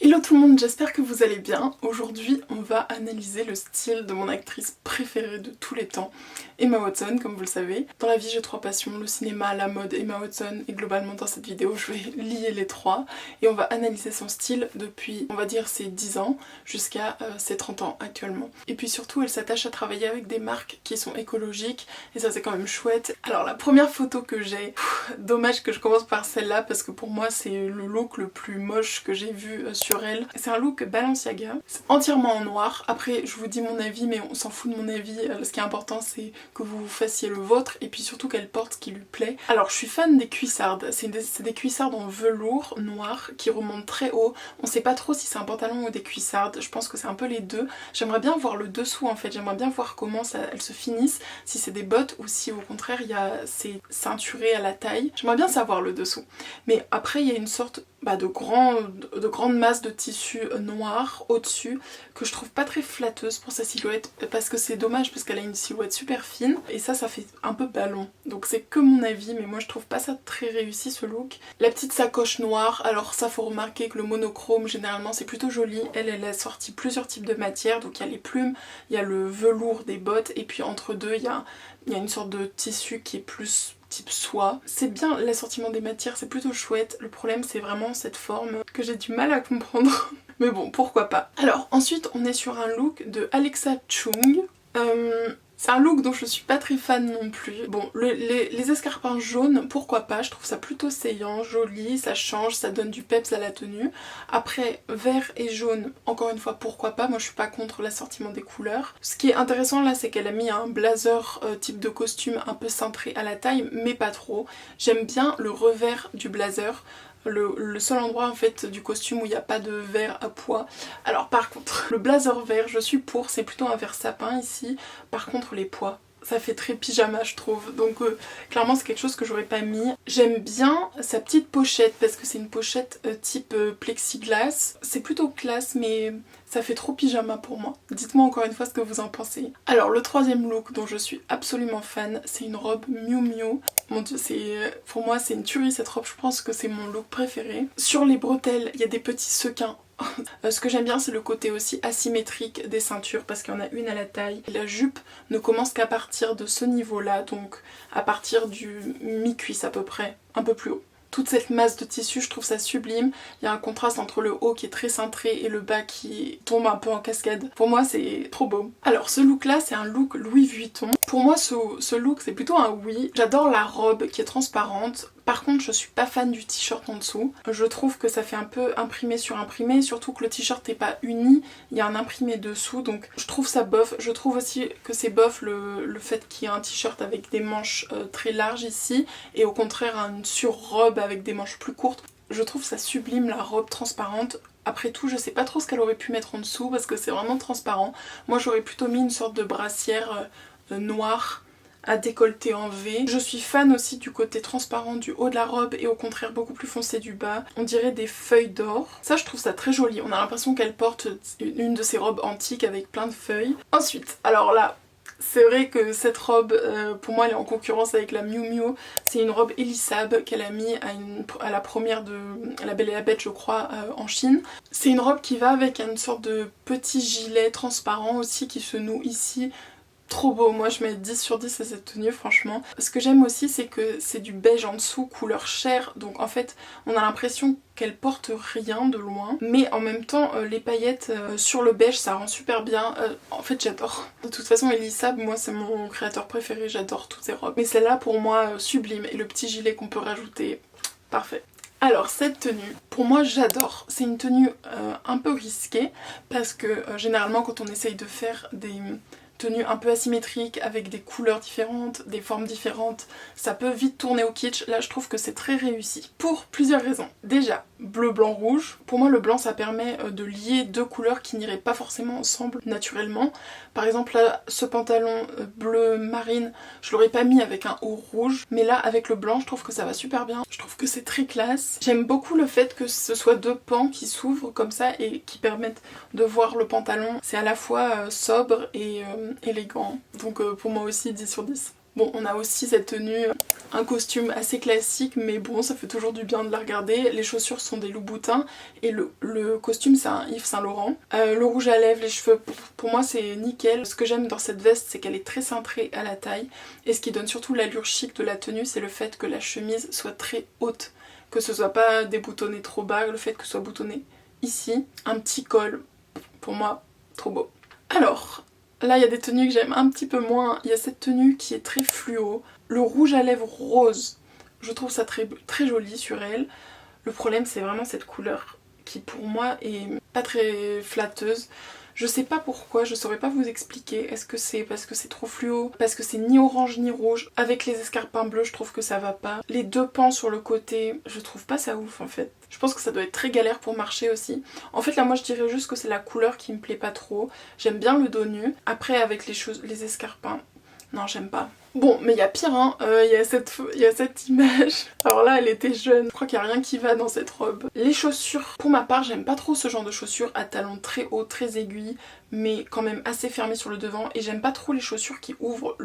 Hello tout le monde, j'espère que vous allez bien. Aujourd'hui, on va analyser le style de mon actrice préférée de tous les temps, Emma Watson, comme vous le savez. Dans la vie, j'ai trois passions, le cinéma, la mode, Emma Watson, et globalement dans cette vidéo, je vais lier les trois. Et on va analyser son style depuis, on va dire, ses 10 ans jusqu'à ses 30 ans actuellement. Et puis surtout, elle s'attache à travailler avec des marques qui sont écologiques, et ça c'est quand même chouette. Alors la première photo que j'ai, dommage que je commence par celle-là, parce que pour moi c'est le look le plus moche que j'ai vu sur elle. C'est un look Balenciaga, c'est entièrement en noir. Après je vous dis mon avis mais on s'en fout de mon avis, ce qui est important c'est que vous fassiez le vôtre et puis surtout qu'elle porte ce qui lui plaît. Alors je suis fan des cuissardes, c'est des cuissardes en velours noir qui remontent très haut. On sait pas trop si c'est un pantalon ou des cuissardes, je pense que c'est un peu les deux. J'aimerais bien voir le dessous en fait, j'aimerais bien voir comment elles se finissent, si c'est des bottes ou si au contraire c'est ceinturé à la taille. J'aimerais bien savoir le dessous. Mais après il y a une sorte de grande masse de tissu noir au-dessus que je trouve pas très flatteuse pour sa silhouette parce que c'est dommage parce qu'elle a une silhouette super fine et ça fait un peu ballon. Donc c'est que mon avis mais moi je trouve pas ça très réussi ce look. La petite sacoche noire, alors ça faut remarquer que le monochrome généralement c'est plutôt joli. Elle a sorti plusieurs types de matières, donc il y a les plumes, il y a le velours des bottes et puis entre deux il y a une sorte de tissu qui est plus type soie. C'est bien l'assortiment des matières, c'est plutôt chouette. Le problème c'est vraiment cette forme que j'ai du mal à comprendre. Mais bon, pourquoi pas. Alors ensuite on est sur un look de Alexa Chung. C'est un look dont je suis pas très fan non plus. Bon, les escarpins jaunes, pourquoi pas, je trouve ça plutôt saillant, joli, ça change, ça donne du peps à la tenue. Après, vert et jaune, encore une fois, pourquoi pas, moi je suis pas contre l'assortiment des couleurs. Ce qui est intéressant là, c'est qu'elle a mis un blazer type de costume un peu cintré à la taille, mais pas trop. J'aime bien le revers du blazer. Le seul endroit en fait du costume où il n'y a pas de vert à pois. Alors par contre, le blazer vert, je suis pour, c'est plutôt un vert sapin ici. Par contre les pois, ça fait très pyjama je trouve, donc clairement c'est quelque chose que j'aurais pas mis. J'aime bien sa petite pochette parce que c'est une pochette type plexiglas. C'est plutôt classe mais ça fait trop pyjama pour moi. Dites-moi encore une fois ce que vous en pensez. Alors le troisième look dont je suis absolument fan, c'est une robe Miu Miu. Mon dieu, pour moi c'est une tuerie cette robe, je pense que c'est mon look préféré. Sur les bretelles, il y a des petits sequins. Ce que j'aime bien c'est le côté aussi asymétrique des ceintures parce qu'il y en a une à la taille. La jupe ne commence qu'à partir de ce niveau là, donc à partir du mi-cuisse à peu près, un peu plus haut. Toute cette masse de tissu, je trouve ça sublime. Il y a un contraste entre le haut qui est très cintré et le bas qui tombe un peu en cascade. Pour moi, c'est trop beau. Alors, ce look-là, c'est un look Louis Vuitton. Pour moi, ce look, c'est plutôt un oui. J'adore la robe qui est transparente. Par contre, je suis pas fan du t-shirt en dessous. Je trouve que ça fait un peu imprimé sur imprimé, surtout que le t-shirt n'est pas uni. Il y a un imprimé dessous, donc je trouve ça bof. Je trouve aussi que c'est bof le fait qu'il y ait un t-shirt avec des manches très larges ici, et au contraire une surrobe avec des manches plus courtes. Je trouve ça sublime la robe transparente. Après tout, je sais pas trop ce qu'elle aurait pu mettre en dessous parce que c'est vraiment transparent. Moi, j'aurais plutôt mis une sorte de brassière noire à décolleté en V. Je suis fan aussi du côté transparent du haut de la robe et au contraire beaucoup plus foncé du bas. On dirait des feuilles d'or. Ça, je trouve ça très joli. On a l'impression qu'elle porte une de ces robes antiques avec plein de feuilles. Ensuite, alors là, c'est vrai que cette robe, pour moi, elle est en concurrence avec la Miu Miu. C'est une robe Elisab qu'elle a mis à la première de La Belle et la Bête, je crois, en Chine. C'est une robe qui va avec une sorte de petit gilet transparent aussi qui se noue ici. Trop beau, moi je mets 10 sur 10 à cette tenue franchement. Ce que j'aime aussi c'est que c'est du beige en dessous, couleur chair, donc en fait on a l'impression qu'elle porte rien de loin, mais en même temps les paillettes sur le beige ça rend super bien. En fait j'adore. De toute façon Elisab, moi c'est mon créateur préféré, j'adore toutes ses robes. Mais celle-là pour moi sublime, et le petit gilet qu'on peut rajouter, parfait. Alors cette tenue, pour moi j'adore. C'est une tenue un peu risquée parce que généralement quand on essaye de faire des tenue un peu asymétrique avec des couleurs différentes, des formes différentes, ça peut vite tourner au kitsch. Là je trouve que c'est très réussi pour plusieurs raisons. Déjà, bleu, blanc, rouge. Pour moi le blanc ça permet de lier deux couleurs qui n'iraient pas forcément ensemble naturellement. Par exemple là, ce pantalon bleu marine, je l'aurais pas mis avec un haut rouge, mais là avec le blanc je trouve que ça va super bien. Je trouve que c'est très classe. J'aime beaucoup le fait que ce soit deux pans qui s'ouvrent comme ça et qui permettent de voir le pantalon. C'est à la fois sobre et élégant. Donc pour moi aussi 10 sur 10. Bon, on a aussi cette tenue, un costume assez classique, mais bon, ça fait toujours du bien de la regarder. Les chaussures sont des Louboutins et le costume c'est un Yves Saint Laurent. Le rouge à lèvres, les cheveux, pour moi c'est nickel. Ce que j'aime dans cette veste, c'est qu'elle est très cintrée à la taille. Et ce qui donne surtout l'allure chic de la tenue, c'est le fait que la chemise soit très haute. Que ce soit pas déboutonné trop bas, le fait que ce soit boutonné ici. Un petit col, pour moi, trop beau. Alors... là, il y a des tenues que j'aime un petit peu moins. Il y a cette tenue qui est très fluo. Le rouge à lèvres rose, je trouve ça très, très joli sur elle. Le problème, c'est vraiment cette couleur qui, pour moi, est pas très flatteuse. Je sais pas pourquoi, je saurais pas vous expliquer. Est-ce que c'est parce que c'est trop fluo? Parce que c'est ni orange ni rouge. Avec les escarpins bleus, je trouve que ça va pas. Les deux pans sur le côté, je trouve pas ça ouf en fait. Je pense que ça doit être très galère pour marcher aussi. En fait là moi je dirais juste que c'est la couleur qui me plaît pas trop. J'aime bien le dos nu. Après avec les escarpins, non j'aime pas. Bon, mais il y a pire, hein, il y a cette image. Alors là, elle était jeune. Je crois qu'il n'y a rien qui va dans cette robe. Les chaussures, pour ma part, j'aime pas trop ce genre de chaussures à talons très hauts, très aiguilles, mais quand même assez fermées sur le devant. Et j'aime pas trop les chaussures qui ouvrent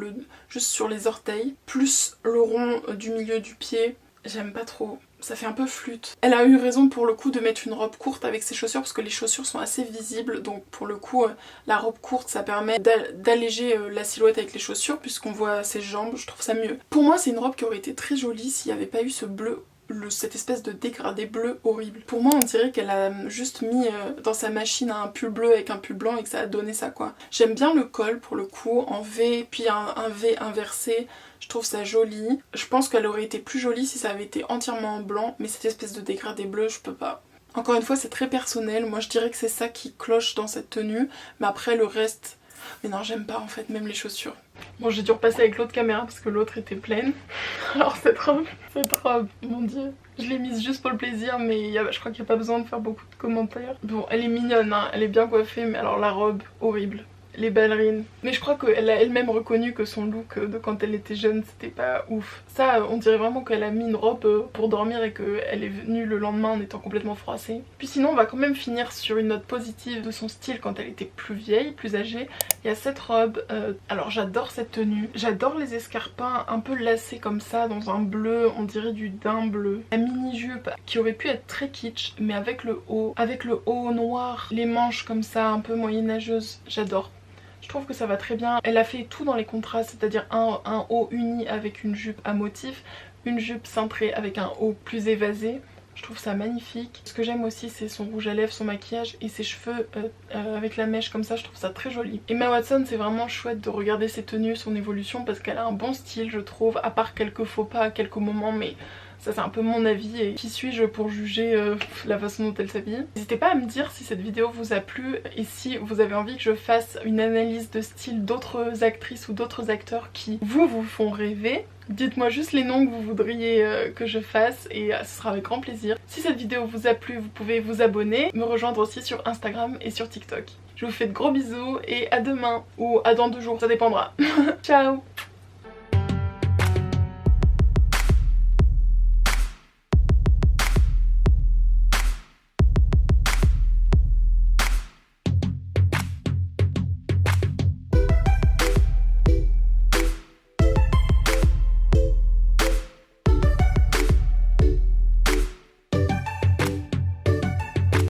juste sur les orteils, plus le rond du milieu du pied. J'aime pas trop. Ça fait un peu flûte. Elle a eu raison pour le coup de mettre une robe courte avec ses chaussures parce que les chaussures sont assez visibles, donc pour le coup la robe courte ça permet d'alléger la silhouette avec les chaussures puisqu'on voit ses jambes, je trouve ça mieux. Pour moi c'est une robe qui aurait été très jolie s'il n'y avait pas eu ce bleu, cette espèce de dégradé bleu horrible. Pour moi on dirait qu'elle a juste mis dans sa machine un pull bleu avec un pull blanc et que ça a donné ça quoi. J'aime bien le col pour le coup, en V, puis un V inversé. Je trouve ça joli. Je pense qu'elle aurait été plus jolie si ça avait été entièrement en blanc, mais cette espèce de dégradé bleu, je peux pas. Encore une fois, c'est très personnel. Moi, je dirais que c'est ça qui cloche dans cette tenue. Mais après, le reste... mais non, j'aime pas en fait, même les chaussures. Bon, j'ai dû repasser avec l'autre caméra parce que l'autre était pleine. Alors cette robe, mon dieu. Je l'ai mise juste pour le plaisir, mais je crois qu'il n'y a pas besoin de faire beaucoup de commentaires. Bon, elle est mignonne, hein, elle est bien coiffée, mais alors la robe, horrible. Les ballerines. Mais je crois qu'elle a elle-même reconnu que son look de quand elle était jeune c'était pas ouf. Ça on dirait vraiment qu'elle a mis une robe pour dormir et qu'elle est venue le lendemain en étant complètement froissée. Puis sinon on va quand même finir sur une note positive de son style quand elle était plus vieille, plus âgée. Il y a cette robe, alors j'adore cette tenue. J'adore les escarpins un peu lacés comme ça dans un bleu, on dirait du daim bleu. La mini-jupe qui aurait pu être très kitsch mais avec le haut noir, les manches comme ça un peu moyenâgeuses, j'adore. Je trouve que ça va très bien. Elle a fait tout dans les contrastes, c'est-à-dire un haut uni avec une jupe à motif, une jupe cintrée avec un haut plus évasé. Je trouve ça magnifique. Ce que j'aime aussi c'est son rouge à lèvres, son maquillage et ses cheveux avec la mèche comme ça, je trouve ça très joli. Emma Watson, c'est vraiment chouette de regarder ses tenues, son évolution parce qu'elle a un bon style je trouve, à part quelques faux pas à quelques moments, mais ça c'est un peu mon avis et qui suis-je pour juger la façon dont elle s'habille. N'hésitez pas à me dire si cette vidéo vous a plu et si vous avez envie que je fasse une analyse de style d'autres actrices ou d'autres acteurs qui vous font rêver. Dites-moi juste les noms que vous voudriez que je fasse et ce sera avec grand plaisir. Si cette vidéo vous a plu, vous pouvez vous abonner, me rejoindre aussi sur Instagram et sur TikTok. Je vous fais de gros bisous et à demain ou à dans 2 jours, ça dépendra. Ciao!